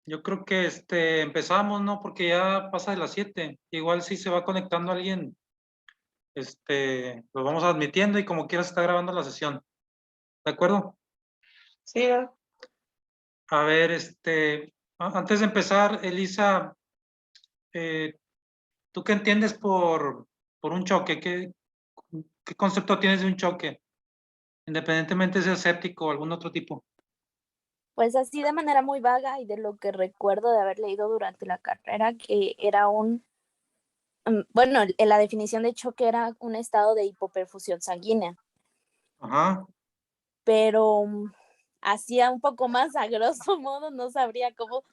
Yo creo que empezamos, ¿no? Porque ya pasa de las 7. Igual si se va conectando alguien, lo vamos admitiendo y como quiera se está grabando la sesión. ¿De acuerdo? Sí, A ver, antes de empezar, Elisa, eh, ¿tú qué entiendes por un choque? ¿Qué concepto tienes de un choque? Independientemente sea escéptico o algún otro tipo. Pues así de manera muy vaga y de lo que recuerdo de haber leído durante la carrera, que era bueno, en la definición de choque era un estado de hipoperfusión sanguínea, Ajá. pero hacía un poco más a grosso modo, no sabría cómo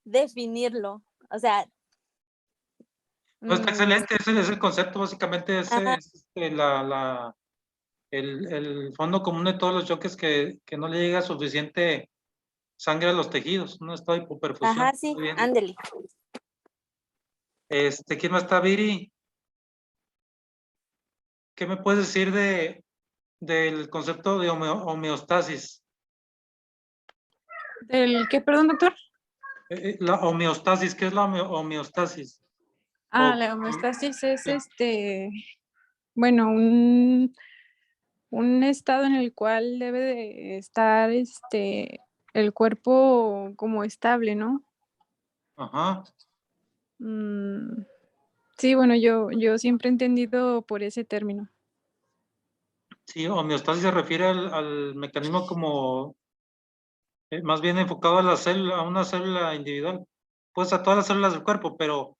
definirlo. O sea, No, está mm, excelente, ese es el concepto, básicamente ajá, es el fondo común de todos los choques que no le llega suficiente sangre a los tejidos, un estado de hipoperfusión. ajá, sí, Muy bien. ándele. ¿Quién más está, Viri? ¿Qué me puedes decir del concepto de homeostasis? ¿Del qué, perdón, doctor? La homeostasis, ¿qué es la homeostasis? La homeostasis es bueno, un estado en el cual debe de estar el cuerpo como estable, ¿no? Ajá. Sí, bueno, yo siempre he entendido por ese término. Sí, homeostasis se refiere al mecanismo como más bien enfocado a la célula, a una célula individual, pues a todas las células del cuerpo, pero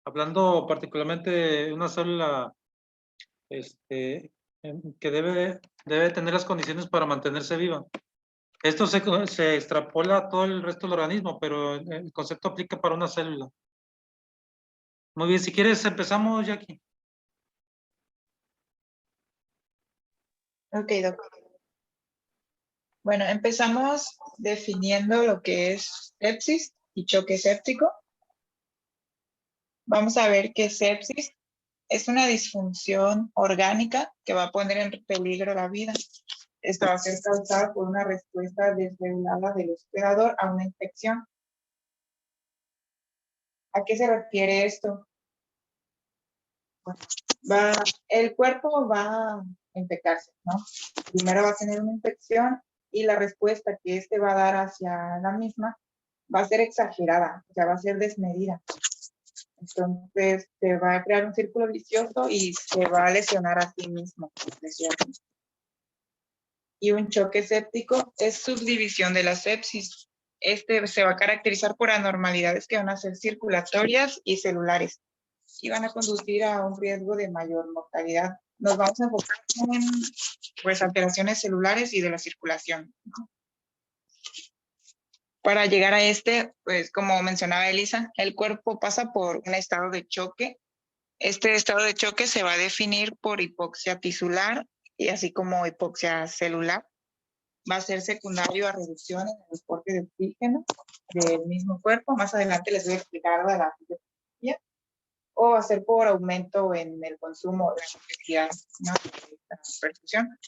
hablando particularmente de una célula que debe tener las condiciones para mantenerse viva. Esto se extrapola a todo el resto del organismo, pero el concepto aplica para una célula. Muy bien, si quieres empezamos, Jackie. ok, doctor. Bueno, empezamos definiendo lo que es sepsis y choque séptico. Vamos a ver que sepsis es una disfunción orgánica que va a poner en peligro la vida. Esta va a ser causada por una respuesta desregulada del hospedador a una infección. ¿A qué se refiere esto? El cuerpo va a infectarse, ¿no? Primero va a tener una infección y la respuesta que este va a dar hacia la misma va a ser exagerada, o sea, va a ser desmedida. Entonces se va a crear un círculo vicioso y se va a lesionar a sí mismo. Y un choque séptico es subdivisión de la sepsis. Este se va a caracterizar por anormalidades que van a ser circulatorias y celulares y van a conducir a un riesgo de mayor mortalidad. Nos vamos a enfocar en pues, alteraciones celulares y de la circulación, ¿no? Para llegar a pues como mencionaba Elisa, el cuerpo pasa por un estado de choque. Este estado de choque se va a definir por hipoxia tisular y así como hipoxia celular. Va a ser secundario a reducción en el transporte de oxígeno del mismo cuerpo. Más adelante les voy a explicar algo de la fisiología. O va a ser por aumento en el consumo de la necesidad, ¿no?, de la perfusión.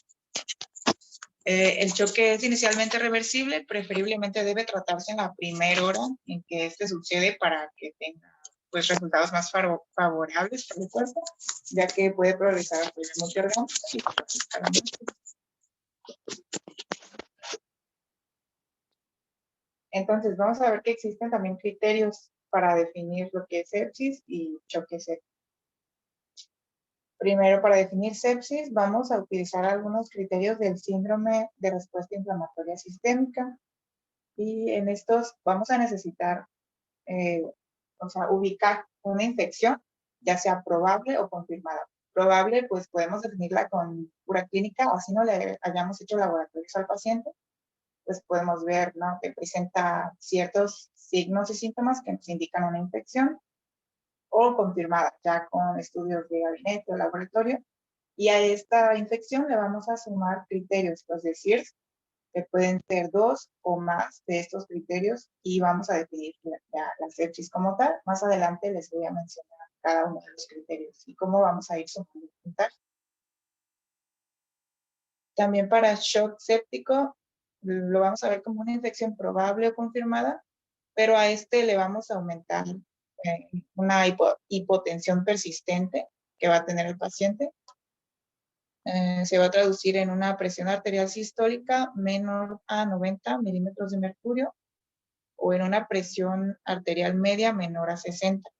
El choque es inicialmente reversible, preferiblemente debe tratarse en la primera hora en que este sucede para que tenga pues, resultados más favorables para el cuerpo, ya que puede progresar al problema multiorgánico y entonces vamos a ver que existen también criterios para definir lo que es sepsis y choque séptico. Primero, para definir sepsis, vamos a utilizar algunos criterios del síndrome de respuesta inflamatoria sistémica. Y en estos vamos a necesitar, ubicar una infección, ya sea probable o confirmada. Probable, pues podemos definirla con pura clínica, o así no le hayamos hecho laboratorios al paciente, pues podemos ver, ¿no?, que presenta ciertos signos y síntomas que nos indican una infección, o confirmada, ya con estudios de gabinete o laboratorio. Y a esta infección le vamos a sumar criterios, es decir, que pueden ser 2 o más de estos criterios y vamos a definir la sepsis como tal. Más adelante les voy a mencionar cada uno de los criterios y cómo vamos a ir sumando el puntaje. También para shock séptico lo vamos a ver como una infección probable o confirmada, pero a este le vamos a aumentar una hipotensión persistente que va a tener el paciente. Se va a traducir en una presión arterial sistólica menor a 90 milímetros de mercurio o en una presión arterial media menor a 60.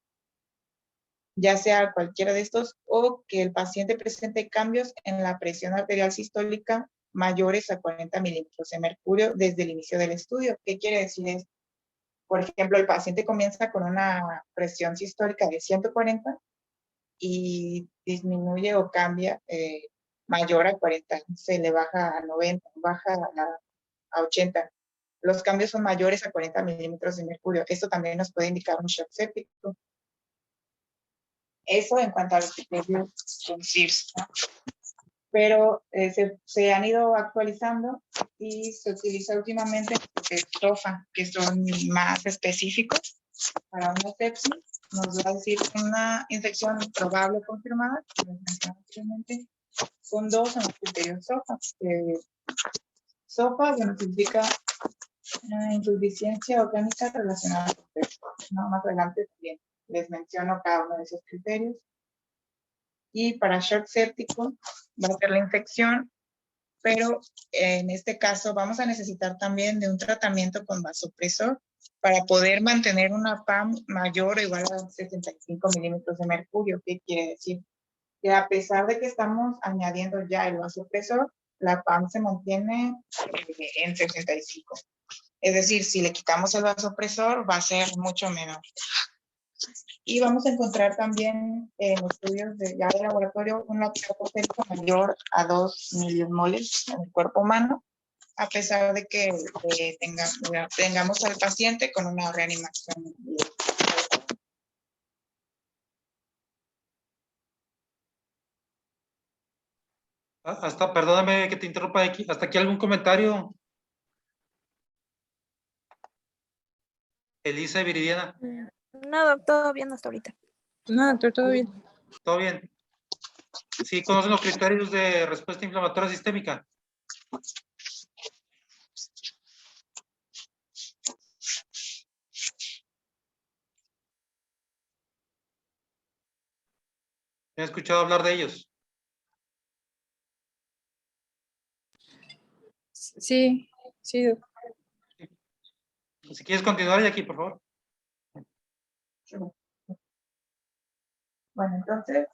Ya sea cualquiera de estos o que el paciente presente cambios en la presión arterial sistólica mayores a 40 milímetros de mercurio desde el inicio del estudio. ¿Qué quiere decir esto? Por ejemplo, el paciente comienza con una presión sistólica de 140 y disminuye o cambia mayor a 40, se le baja a 90, baja a 80. Los cambios son mayores a 40 milímetros de mercurio. Esto también nos puede indicar un shock séptico. Eso en cuanto a los criterios con CIRS, ¿no? Pero se han ido actualizando y se utiliza últimamente el TOFA, que son más específicos para una sepsis. Nos va a decir una infección probable confirmada, como mencioné anteriormente, con 2 en los criterios SOFA. SOFA, bueno, significa insuficiencia orgánica relacionada con sepsis, ¿no? Más adelante también les menciono cada uno de esos criterios. Y para shock séptico va a ser la infección, pero en este caso vamos a necesitar también de un tratamiento con vasopresor para poder mantener una PAM mayor o igual a 75 milímetros de mercurio. ¿Qué quiere decir? Que a pesar de que estamos añadiendo ya el vasopresor, la PAM se mantiene en 65. Es decir, si le quitamos el vasopresor va a ser mucho menor. Y vamos a encontrar también en estudios de laboratorio un lactato sérico mayor a 2 milimoles en el cuerpo humano, a pesar de que tengamos al paciente con una reanimación. Perdóname que te interrumpa aquí. ¿Hasta aquí algún comentario? Elisa y Viridiana. No, todo bien hasta ahorita. No, doctor, todo bien. ¿Todo bien? ¿Sí conocen los criterios de respuesta inflamatoria sistémica? ¿Me han escuchado hablar de ellos? Sí, sí, doctor. Si quieres continuar, y aquí, por favor. Bueno, entonces,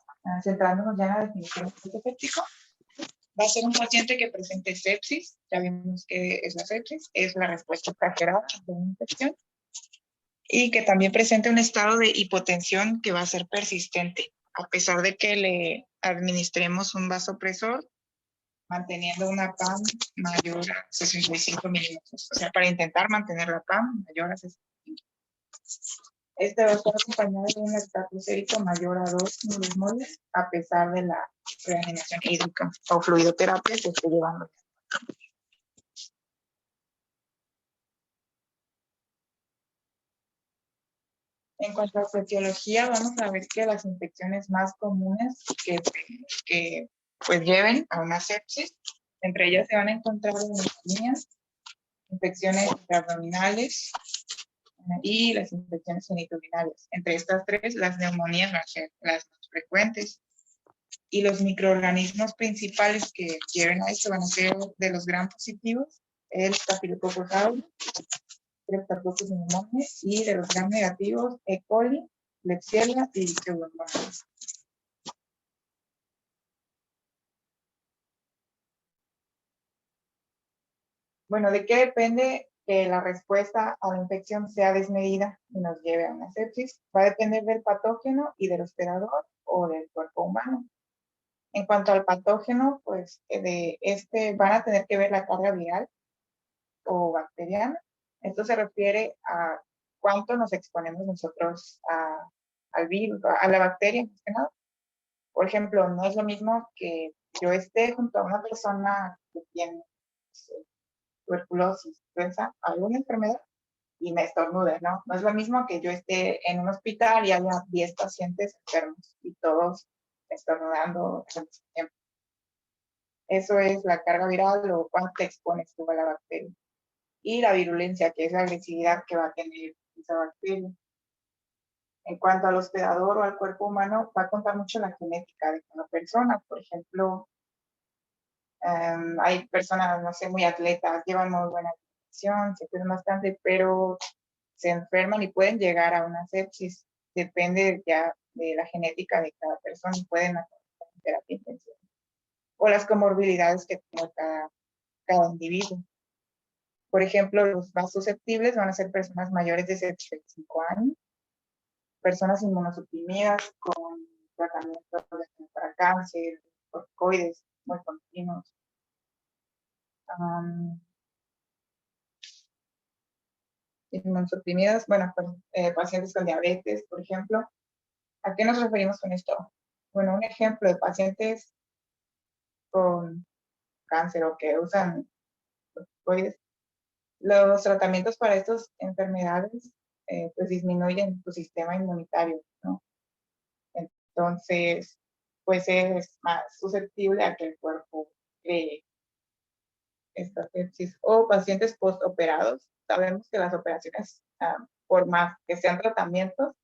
centrándonos ya en la definición de shock séptico, va a ser un paciente que presente sepsis. Ya vimos que es la sepsis, es la respuesta exagerada de una infección. Y que también presente un estado de hipotensión que va a ser persistente, a pesar de que le administremos un vasopresor, manteniendo una PAM mayor a 65 milímetros. O sea, para intentar mantener la PAM mayor a 65. Este va a estar acompañado de un lactato sérico mayor a 2 milimoles, a pesar de la reanimación hídrica o fluidoterapia que esté llevando. En cuanto a fisiología, vamos a ver que las infecciones más comunes que pues lleven a una sepsis, entre ellas se van a encontrar neumonías, infecciones abdominales y las infecciones genitourinarias. Entre estas tres, las neumonías van a ser las más frecuentes. Y los microorganismos principales que lleven a esto van a ser de los gram positivos, el Staphylococcus aureus, Streptococcus pneumoniae, y de los gram negativos, E. coli, Klebsiella y Pseudomonas. Bueno, ¿de qué depende que la respuesta a la infección sea desmedida y nos lleve a una sepsis? Va a depender del patógeno y del hospedador o del cuerpo humano. En cuanto al patógeno, pues van a tener que ver la carga viral o bacteriana. Esto se refiere a cuánto nos exponemos nosotros al virus, a la bacteria, más que nada. Por ejemplo, no es lo mismo que yo esté junto a una persona que tiene tuberculosis, influenza, alguna enfermedad, y me estornude, ¿no? No es lo mismo que yo esté en un hospital y haya 10 pacientes enfermos y todos estornudando al mismo tiempo. Eso es la carga viral o cuánto te expones tú a la bacteria. Y la virulencia, que es la agresividad que va a tener esa bacteria. En cuanto al hospedador o al cuerpo humano, va a contar mucho la genética de cada persona. Por ejemplo, hay personas, no sé, muy atletas, llevan muy buena alimentación, se cuidan bastante, pero se enferman y pueden llegar a una sepsis. Depende ya de la genética de cada persona y pueden hacer terapia intensiva. O las comorbilidades que tiene cada individuo. Por ejemplo, los más susceptibles van a ser personas mayores de 75 años, personas inmunosuprimidas con tratamientos para cáncer, corticoides muy continuos. Inmunosuprimidas, bueno, pues, pacientes con diabetes, por ejemplo. ¿A qué nos referimos con esto? Bueno, un ejemplo de pacientes con cáncer o que usan corticoides, los tratamientos para estas enfermedades pues disminuyen tu sistema inmunitario, ¿no? Entonces, pues es más susceptible a que el cuerpo cree esta sepsis. O pacientes postoperados. Sabemos que las operaciones, por más que sean tratamientos,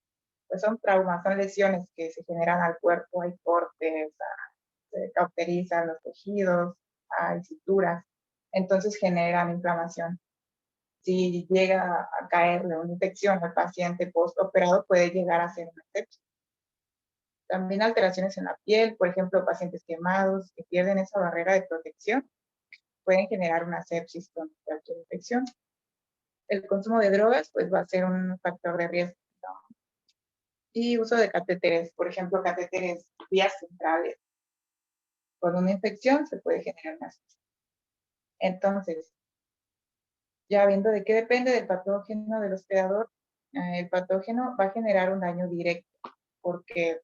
pues son traumas, son lesiones que se generan al cuerpo, hay cortes, se cauterizan los tejidos, hay suturas, entonces generan inflamación. Si llega a caerle una infección al paciente postoperado, puede llegar a ser una sepsis. También alteraciones en la piel, por ejemplo, pacientes quemados que pierden esa barrera de protección, pueden generar una sepsis con cualquier infección. El consumo de drogas, pues va a ser un factor de riesgo, ¿no? Y uso de catéteres, por ejemplo, catéteres vías centrales. Con una infección se puede generar una sepsis. Entonces, ya viendo de qué depende del patógeno del hospedador, el patógeno va a generar un daño directo, porque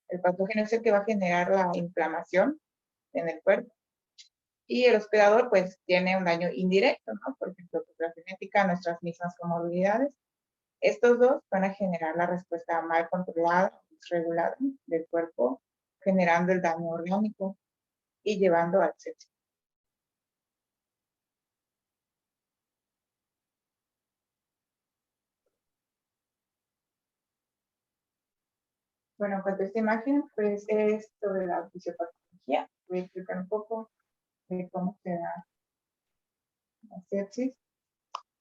el patógeno es el que va a generar la inflamación en el cuerpo. Y el hospedador, pues, tiene un daño indirecto, ¿no? Por ejemplo, la genética, nuestras mismas comorbilidades. Estos dos van a generar la respuesta mal controlada, desregulada del cuerpo, generando el daño orgánico y llevando al sepsis. Bueno, en cuanto a esta imagen, pues es sobre la fisiopatología. Voy a explicar un poco de cómo se da la sepsis.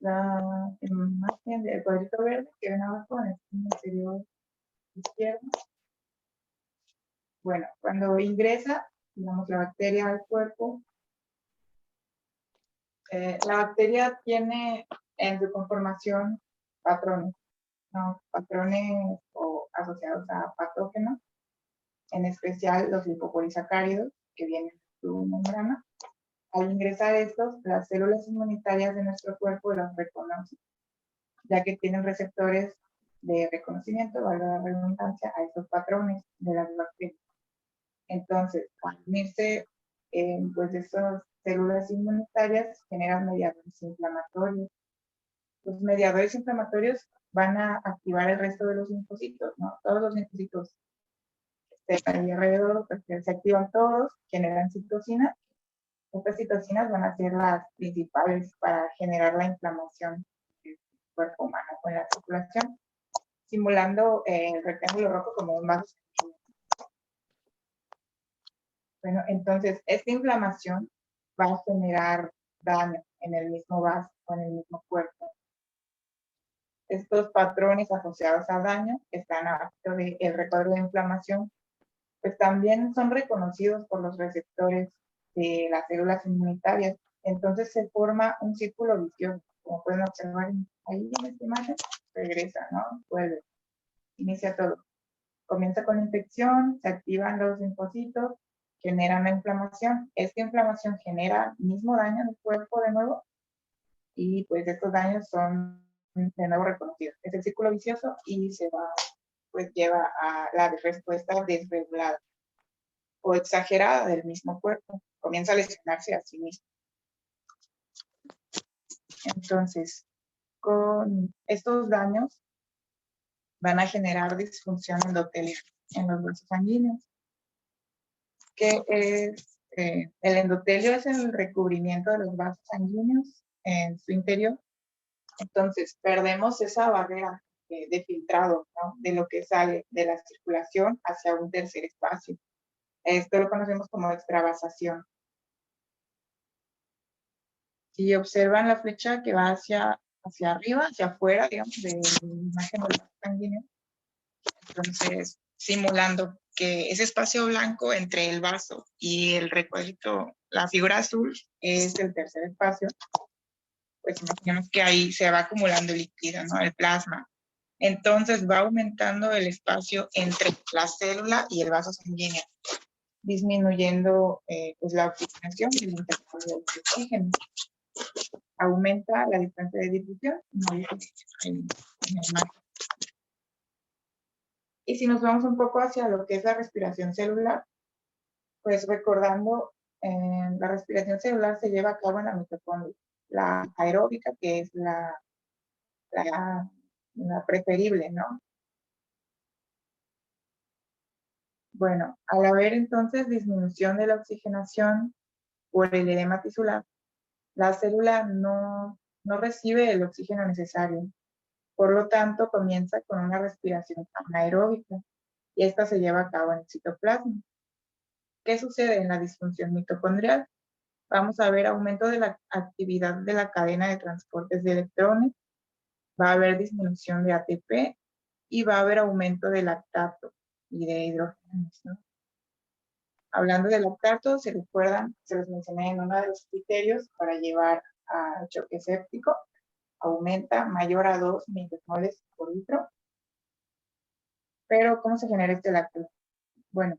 La imagen del cuadrito verde que ven abajo en el inferior izquierdo. Bueno, cuando ingresa, digamos, la bacteria al cuerpo, la bacteria tiene en su conformación patrones, ¿no? Patrones o asociados a patógenos, en especial los lipopolisacáridos que vienen de su membrana. Al ingresar estos, las células inmunitarias de nuestro cuerpo los reconocen, ya que tienen receptores de reconocimiento, valga la redundancia, a estos patrones de las bacterias. Entonces, al unirse, pues estas células inmunitarias generan mediadores inflamatorios. Los mediadores inflamatorios van a activar el resto de los linfocitos, ¿no? Todos los linfocitos que están ahí alrededor, pues, se activan todos, generan citocinas. Estas citocinas van a ser las principales para generar la inflamación del cuerpo humano con la circulación, simulando el rectángulo rojo como un vaso. Bueno, entonces, esta inflamación va a generar daño en el mismo vaso o en el mismo cuerpo. Estos patrones asociados a daño que están abajo del recuadro de inflamación, pues también son reconocidos por los receptores de las células inmunitarias. Entonces se forma un círculo vicioso, como pueden observar ahí en esta imagen, regresa, ¿no? Vuelve, inicia todo. Comienza con la infección, se activan los linfocitos, generan la inflamación. Esta inflamación genera el mismo daño en el cuerpo de nuevo y pues estos daños son de nuevo reconocidos. Es el círculo vicioso y se va, pues lleva a la respuesta desregulada o exagerada del mismo cuerpo. Comienza a lesionarse a sí mismo. Entonces, con estos daños van a generar disfunción endotelial en los vasos sanguíneos, que es, el endotelio es el recubrimiento de los vasos sanguíneos en su interior Entonces, perdemos esa barrera de filtrado, ¿no? De lo que sale de la circulación hacia un tercer espacio. Esto lo conocemos como extravasación. Si observan la flecha que va hacia arriba, hacia afuera, digamos, de la imagen del vaso sanguíneo, entonces simulando que ese espacio blanco entre el vaso y el recuadrito, la figura azul, es el tercer espacio, pues imaginemos que ahí se va acumulando líquido, ¿no? El plasma. Entonces va aumentando el espacio entre la célula y el vaso sanguíneo, disminuyendo pues la oxigenación y el intercambio de oxígeno. Aumenta la distancia de difusión en el mar. Y si nos vamos un poco hacia lo que es la respiración celular, pues recordando, la respiración celular se lleva a cabo en la mitocondria. La aeróbica, que es la preferible, ¿no? Bueno, al haber entonces disminución de la oxigenación por el edema tisular, la célula no recibe el oxígeno necesario. Por lo tanto, comienza con una respiración anaeróbica y esta se lleva a cabo en el citoplasma. ¿Qué sucede en la disfunción mitocondrial? Vamos a ver aumento de la actividad de la cadena de transportes de electrones, va a haber disminución de ATP y va a haber aumento de lactato y de hidrógenos, ¿no? Hablando de lactato, se recuerdan, se los mencioné en uno de los criterios para llevar a choque séptico, aumenta mayor a 2 micromoles por litro. Pero, ¿cómo se genera este lactato? Bueno,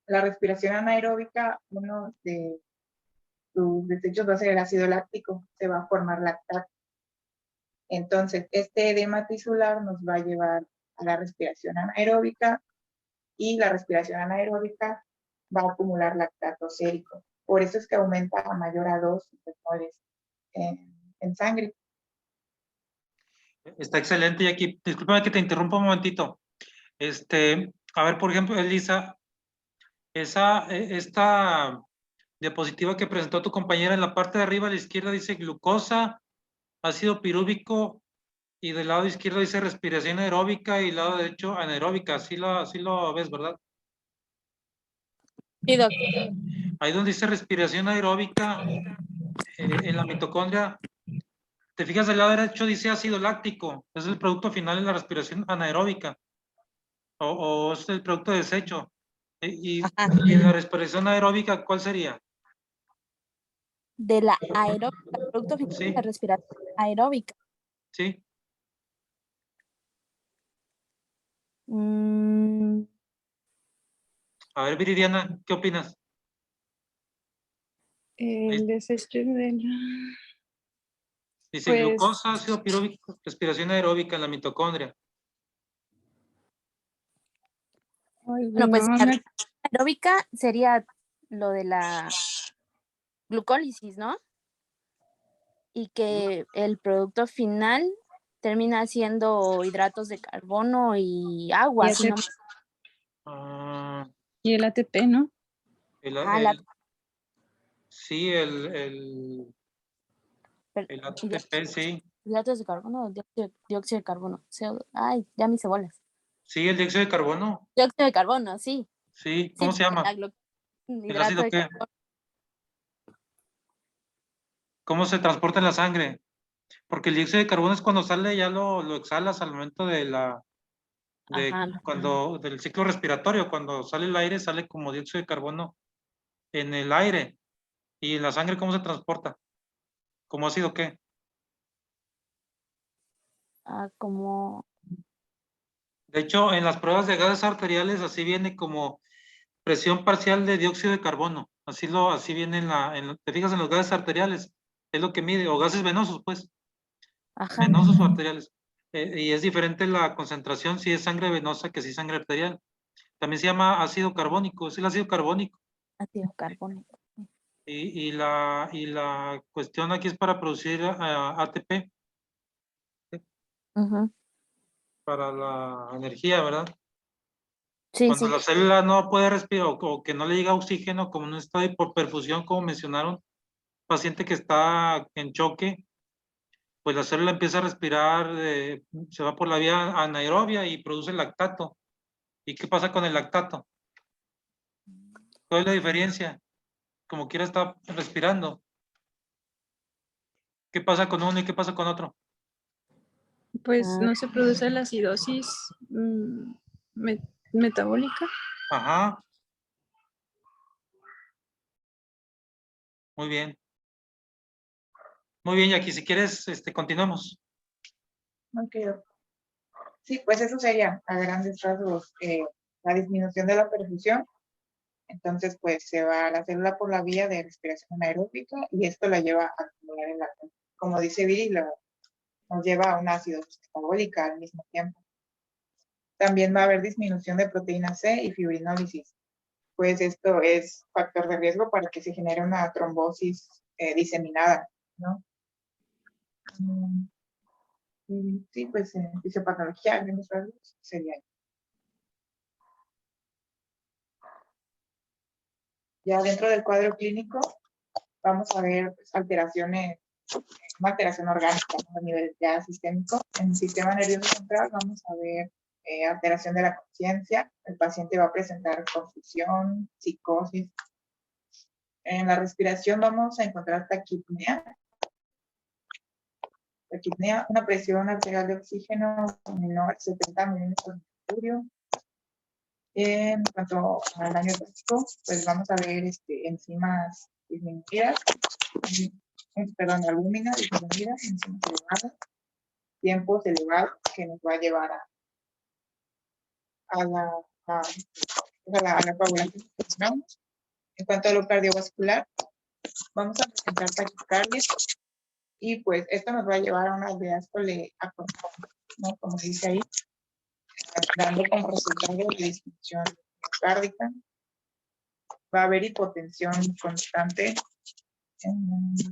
la respiración anaeróbica, uno de sus desechos va a ser el ácido láctico, se va a formar lactato. Entonces, este edema tisular nos va a llevar a la respiración anaeróbica y la respiración anaeróbica va a acumular lactato sérico. Por eso es que aumenta a mayor a 2 micromoles en sangre. Está excelente, y aquí, discúlpame que te interrumpa un momentito. A ver, por ejemplo, Elisa, esta diapositiva que presentó tu compañera en la parte de arriba a la izquierda dice glucosa, ácido pirúvico, y del lado izquierdo dice respiración aeróbica y del lado derecho anaeróbica. Así lo ves, ¿verdad? Sí, doctor. Ahí donde dice respiración aeróbica, en la mitocondria, te fijas del lado derecho dice ácido láctico, es el producto final de la respiración anaeróbica, o es el producto de desecho. Y en la respiración aeróbica, ¿cuál sería? De la aeróbica, producto final Sí, de la respiración aeróbica. sí. A ver, Viridiana, ¿qué opinas? El desecho de la... Dice Pues, glucosa, ácido pirúvico, respiración aeróbica en la mitocondria. ay, Bueno, pues no, la respiración aeróbica sería lo de la glucólisis, ¿no? Y que el producto final termina siendo hidratos de carbono y agua, y, si no Ah, y el ATP, ¿no? la sí, el ATP, sí. hidratos de carbono, dióxido de carbono. Ay, ya mis cebolas. Sí, el dióxido de carbono. Dióxido de carbono, sí. Sí, Sí, ¿cómo se llama? ¿El hidrato ácido de qué? carbono. ¿Cómo se transporta en la sangre? Porque el dióxido de carbono es cuando sale, ya lo exhalas al momento Ajá. del ciclo respiratorio. Cuando sale el aire, sale como dióxido de carbono en el aire. ¿Y en la sangre cómo se transporta? ¿Cómo ácido qué? Como De hecho, en las pruebas de gases arteriales así viene como presión parcial de dióxido de carbono. Así viene te fijas en los gases arteriales, es lo que mide, o gases venosos, pues, ajá. venosos o arteriales. Y es diferente la concentración si es sangre venosa que si es sangre arterial. También se llama ácido carbónico, es el ácido carbónico. Ácido carbónico. Y la cuestión aquí es para producir ATP, Ujú. para la energía, ¿verdad? Sí, Cuando sí. la célula no puede respirar o que no le llega oxígeno, como no está por perfusión, como mencionaron, paciente que está en choque, pues la célula empieza a respirar, se va por la vía anaerobia y produce lactato. ¿Y qué pasa con el lactato? ¿Cuál es la diferencia? Como quiera está respirando. ¿Qué pasa con uno y qué pasa con otro? Pues no se produce la acidosis metabólica. Ajá. Muy bien. Muy bien, Jackie, si quieres, continuamos. Ok. Sí, pues eso sería a grandes rasgos la disminución de la perfusión. Entonces, pues se va la célula por la vía de respiración anaeróbica y esto la lleva a acumular el lactato. Como dice Viri, nos lleva a una acidosis metabólica al mismo tiempo. También va a haber disminución de proteína C y fibrinólisis. Pues esto es factor de riesgo para que se genere una trombosis diseminada, ¿no? Sí, pues fisiopatología, grandes rasgos, sería. Ya dentro del cuadro clínico vamos a ver pues, alteraciones, una alteración orgánica, ¿no? A nivel ya sistémico. En el sistema nervioso central vamos a ver alteración de la conciencia. El paciente va a presentar confusión, psicosis. En la respiración vamos a encontrar taquipnea. Taquipnea, una presión arterial de oxígeno menor a 70 milímetros de mercurio. En cuanto al daño hepático, pues vamos a ver enzimas disminuidas, albúmina disminuida, enzimas elevadas, tiempos elevados que nos va a llevar a la coagulación. En cuanto a lo cardiovascular, vamos a presentar taquicardia y pues esto nos va a llevar a una diástole a control, ¿no? Como dice ahí, dando como resultado la disfunción cardíaca. Va a haber hipotensión constante.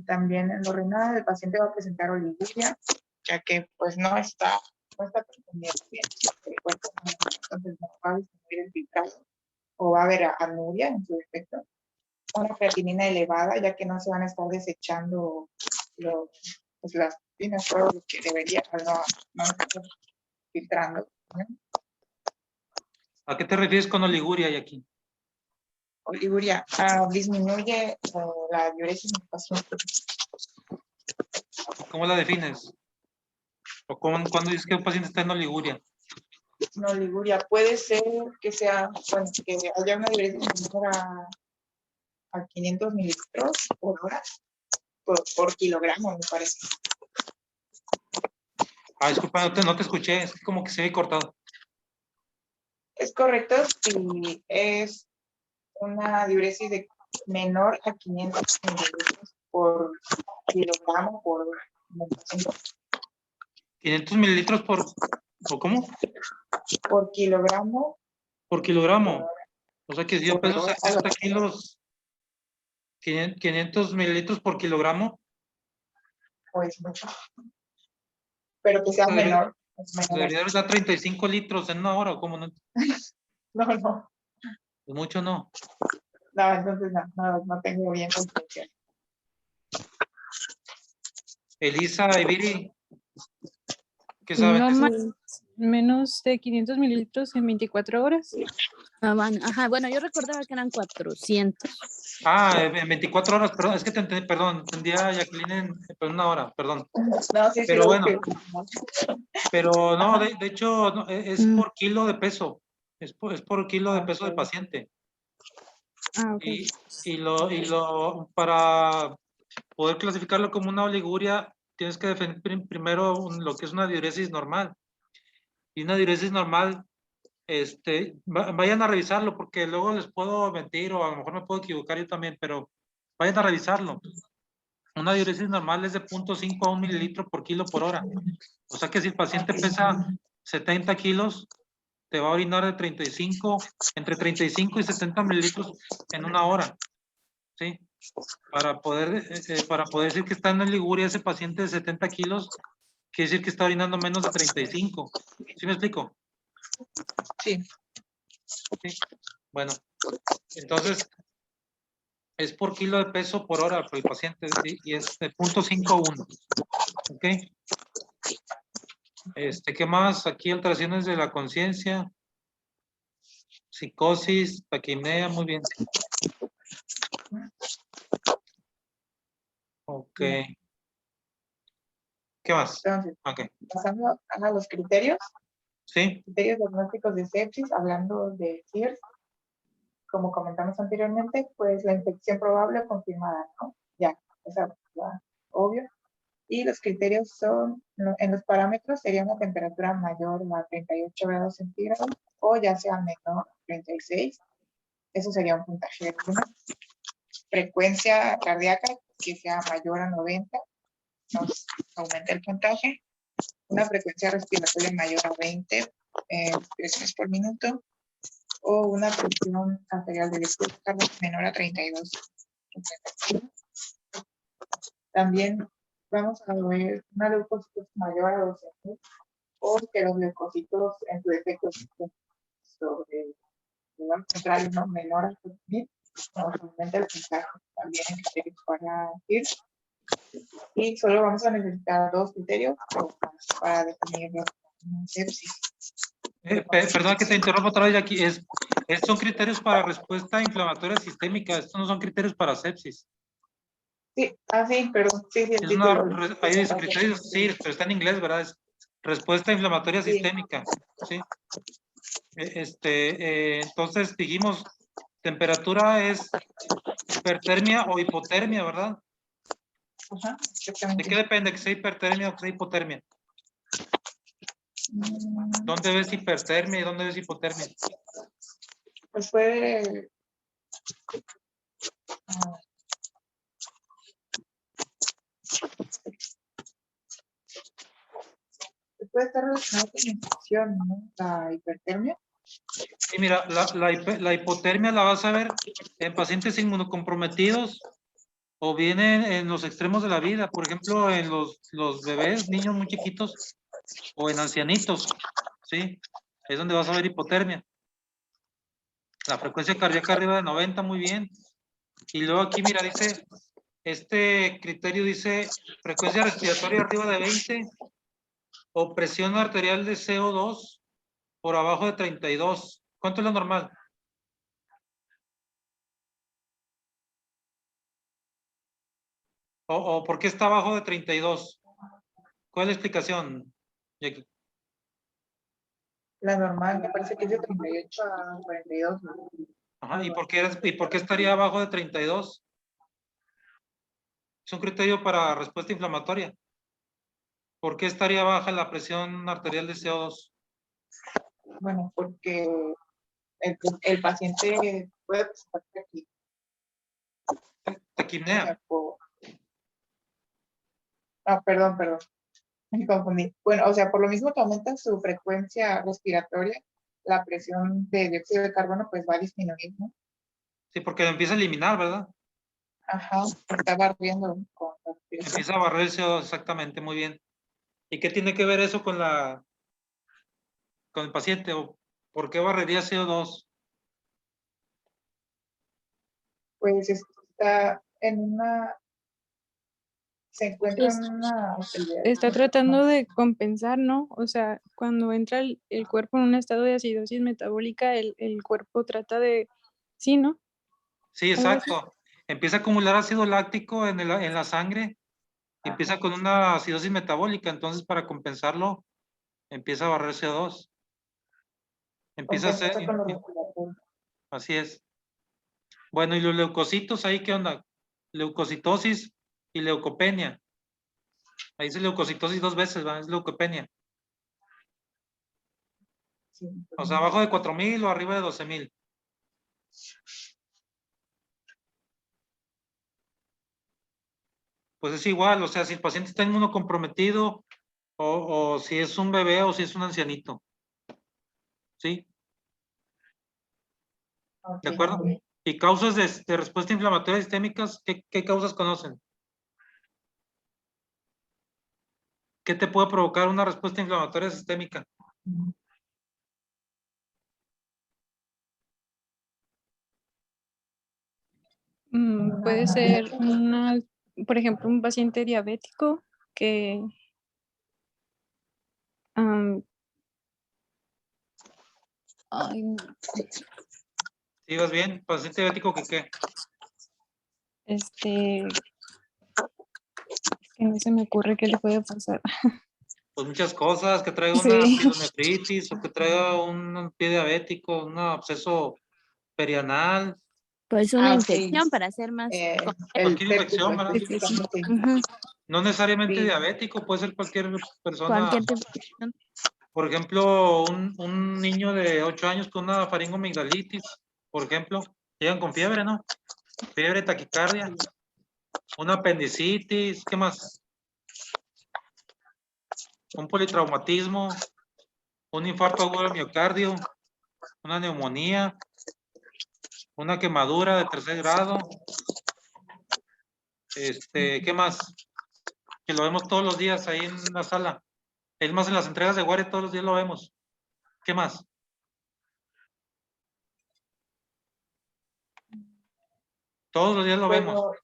También en lo renal el paciente va a presentar oliguria, ya que pues no está consumiendo bien el cuerpo, entonces no va a disminuir el filtrado o va a haber anuria en su defecto. Una creatinina elevada, ya que no se van a estar desechando las proteínas, todo lo que debería, no estar filtrando, ¿no? ¿A qué te refieres con oliguria, Jackie? Oliguria disminuye la diuresis en el paciente. ¿Cómo la defines? ¿O cuándo dices que un paciente está en oliguria? No, oliguria puede ser que sea, bueno, que haya una diuresis menor a 500 mililitros por hora, por kilogramo, me parece. Disculpa, no te escuché, es como que se ve cortado. Es correcto si es una diuresis de menor a 500 mililitros por kilogramo por hora. 500 mililitros ¿o cómo? Por kilogramo. Por kilogramo. O sea que si yo peso hora, 60 kilos, 500 mililitros por kilogramo. Pues mucho. Pero que sea menor. Debería dar 35 litros en una hora, ¿o cómo no? No. Pues mucho no. No, entonces no tengo bien comprensión. Elisa y Viri, ¿qué saben? No menos de 500 mililitros en 24 horas. Bueno, yo recordaba que eran 400. En 24 horas, perdón, es que entendía a Jacqueline en una hora, perdón. No, sí, pero bueno, sí. pero no, de hecho, no, es por kilo de peso, es por kilo de peso del paciente. Okay. Y para poder clasificarlo como una oliguria, tienes que definir primero lo que es una diuresis normal. Y una diuresis normal, vayan a revisarlo, porque luego les puedo mentir, o a lo mejor me puedo equivocar yo también, pero vayan a revisarlo. Una diuresis normal es de 0.5 a 1 mililitro por kilo por hora. O sea que si el paciente pesa 70 kilos, te va a orinar entre 35 y 70 mililitros en una hora. ¿Sí? Para poder decir que está en oliguria ese paciente de 70 kilos, quiere decir que está orinando menos de 35. ¿Sí me explico? Sí. Sí. Bueno, entonces es por kilo de peso por hora para el paciente y es de 0.5 a 1. Ok. ¿Qué más? Aquí alteraciones de la conciencia, psicosis, taquimnea, muy bien. Ok. ¿Qué más? Entonces, Ok. pasando a los criterios Sí. diagnósticos de sepsis, hablando de CIRS, como comentamos anteriormente, pues la infección probable o confirmada, ¿no? Ya, esa ya, obvio. Y los criterios son, en los parámetros sería una temperatura mayor a 38 grados centígrados o ya sea menor a 36. Eso sería un puntaje de 1. Frecuencia cardíaca que sea mayor a 90, nos aumenta el puntaje. Una frecuencia respiratoria mayor a 20 respiraciones por minuto o una presión arterial de descarga menor a 32. También vamos a ver una leucocitos mayor a 12.000 o que los leucocitos en su defecto sobre el central no menor a 12.000 nos aumenta el puntaje también en criterios para ir. Y solo vamos a necesitar 2 criterios para definir la sepsis. Perdón que te interrumpa otra vez aquí. Son criterios para respuesta inflamatoria sistémica. Estos no son criterios para sepsis. Sí, sí, perdón. Sí, el título. Ahí dice criterios, sí, pero está en inglés, ¿verdad? Es respuesta inflamatoria sistémica. Sí. Entonces dijimos, temperatura es hipertermia o hipotermia, ¿verdad? Ajá, ¿De qué depende que sea hipertermia o que sea hipotermia? ¿Dónde ves hipertermia y dónde ves hipotermia? Pues puede... puede estar relacionado con la infección, ¿no? La hipertermia. Sí, mira, la hipotermia la vas a ver en pacientes inmunocomprometidos o bien en los extremos de la vida, por ejemplo, en los bebés, niños muy chiquitos o en ancianitos, ¿sí? Es donde vas a ver hipotermia. La frecuencia cardíaca arriba de 90, muy bien. Y luego aquí, mira, dice, este criterio dice frecuencia respiratoria arriba de 20 o presión arterial de CO2 por abajo de 32. ¿Cuánto es lo normal? ¿O por qué está abajo de 32? ¿Cuál es la explicación, Jackie? La normal me parece que es de 38 a 42, ¿no? Ajá, ¿y por qué estaría abajo de 32? Es un criterio para respuesta inflamatoria. ¿Por qué estaría baja la presión arterial de CO2? Bueno, porque el paciente puede presentar aquí. Taquipnea. Perdón, me confundí. Bueno, o sea, por lo mismo que aumenta su frecuencia respiratoria, la presión de dióxido de carbono pues va a disminuir, ¿no? Sí, porque empieza a eliminar, ¿verdad? Ajá, está barriendo con la respiración. Empieza a barrer el CO2, exactamente, muy bien. ¿Y qué tiene que ver eso con el paciente? ¿O por qué barrería CO2? Pues está en una... Se encuentra en una... Está tratando de compensar, ¿no? O sea, cuando entra el cuerpo en un estado de acidosis metabólica, el cuerpo trata de... Sí, ¿no? Sí, exacto. Empieza a acumular ácido láctico en la sangre. Empieza con una acidosis metabólica. Entonces, para compensarlo, empieza a barrer CO2. Empieza a ser... Así es. Bueno, ¿y los leucocitos ahí qué onda? Leucocitosis y leucopenia. Ahí dice leucocitosis 2 veces, ¿va? Es leucopenia. Sí. O sea, abajo de 4,000 o arriba de 12,000. Pues es igual, o sea, si el paciente está inmunocomprometido o si es un bebé o si es un ancianito. ¿Sí? ¿De acuerdo? ¿Y causas de respuesta inflamatoria sistémicas? ¿Qué causas conocen? ¿Qué te puede provocar una respuesta inflamatoria sistémica? Puede ser por ejemplo, un paciente diabético. que ay, no, ¿Sigas bien? ¿Paciente diabético que qué? que no se me ocurre qué le puede pasar. Pues muchas cosas, que traiga una Sí. pielonefritis o que traiga un pie diabético, un absceso perianal, Pues una Ah, infección sí. para ser más. El cualquier sepsis infección, ¿verdad? específicamente. Ujú. No necesariamente Sí. diabético, puede ser cualquier persona. Cualquier tipo de infección. Por ejemplo, un niño de 8 años con una faringomigdalitis, por ejemplo, llegan con fiebre, ¿no? Fiebre, taquicardia, una apendicitis, ¿qué más? Un politraumatismo, un infarto agudo del miocardio, una neumonía, una quemadura de 3er grado. ¿Qué más? Que lo vemos todos los días ahí en la sala. Es más, en las entregas de guardia todos los días lo vemos. ¿Qué más? Todos los días lo vemos.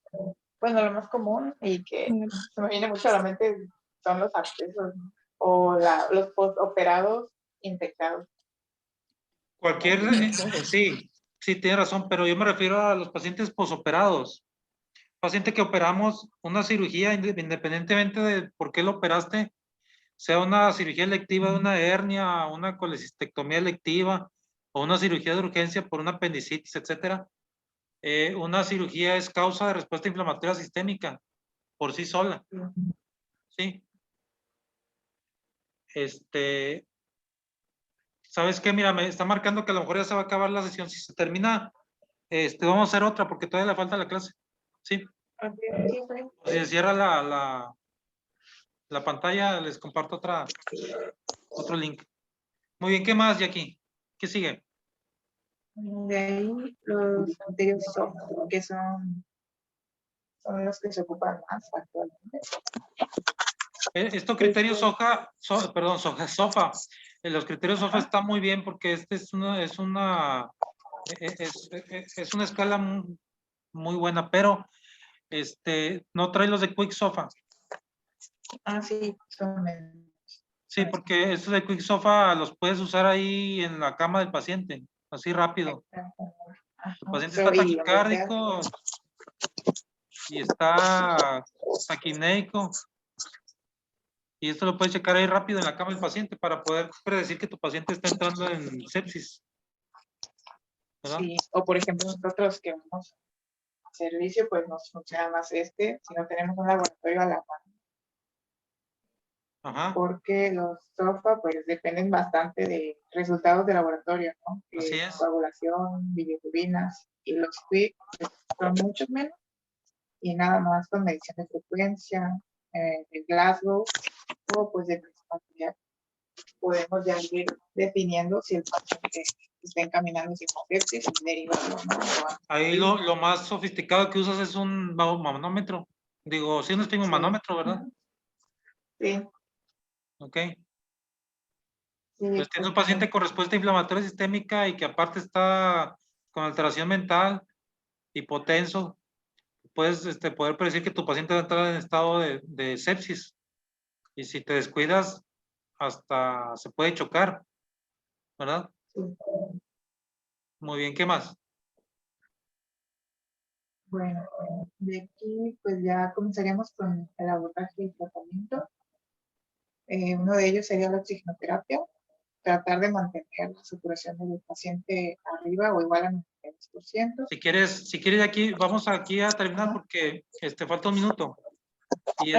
Bueno, lo más común y que se me viene mucho a la mente son los abscesos o los postoperados infectados. Sí, tiene razón, pero yo me refiero a los pacientes posoperados. Paciente que operamos una cirugía, independientemente de por qué lo operaste, sea una cirugía electiva de una hernia, una colecistectomía electiva o una cirugía de urgencia por una apendicitis, etcétera. Una cirugía es causa de respuesta inflamatoria sistémica por sí sola, ¿sí? ¿Sabes qué? Mira, me está marcando que a lo mejor ya se va a acabar la sesión. Si se termina, vamos a hacer otra porque todavía le falta la clase, ¿sí? Si se cierra la pantalla, les comparto otro link. Muy bien, ¿qué más, Jackie? ¿Qué sigue? De ahí los criterios SOFA, que son los que se ocupan más actualmente. Estos criterios SOFA. Los criterios SOFA están muy bien porque es una escala muy buena, pero no trae los de Quick SOFA. Ah, sí, son Sí, porque estos de Quick SOFA los puedes usar ahí en la cama del paciente, así rápido. El paciente está taquicárdico y está taquineico. Y esto lo puedes checar ahí rápido en la cama del paciente para poder predecir que tu paciente está entrando en sepsis. ¿Verdad? Sí, o por ejemplo nosotros que vamos a servicio, pues nos funciona más si no tenemos un laboratorio a la mano. Ajá. Porque los SOFA pues dependen bastante de resultados de laboratorio, ¿no? Así es. Coagulación, bilirrubinas, y los Quick pues, son muchos menos, y nada más con medición de frecuencia, de Glasgow, o pues de presión arterial. Podemos ya ir definiendo si el paciente está encaminando hacia sepsis y derivado, ¿no? Ahí lo más sofisticado que usas es un manómetro. Digo, sí, un manómetro, ¿verdad? Sí. Ok. Sí, Pues tiene un paciente con respuesta inflamatoria sistémica y que aparte está con alteración mental, hipotenso. Puedes poder predecir que tu paciente va a entrar en estado de sepsis. Y si te descuidas, hasta se puede chocar, ¿verdad? Sí. Muy bien, ¿qué más? Bueno, de aquí pues ya comenzaríamos con el abordaje y tratamiento. Uno de ellos sería la oxigenoterapia, tratar de mantener la saturación del paciente arriba o igual a 92%. Si quieres aquí, vamos aquí a terminar porque falta un minuto. Y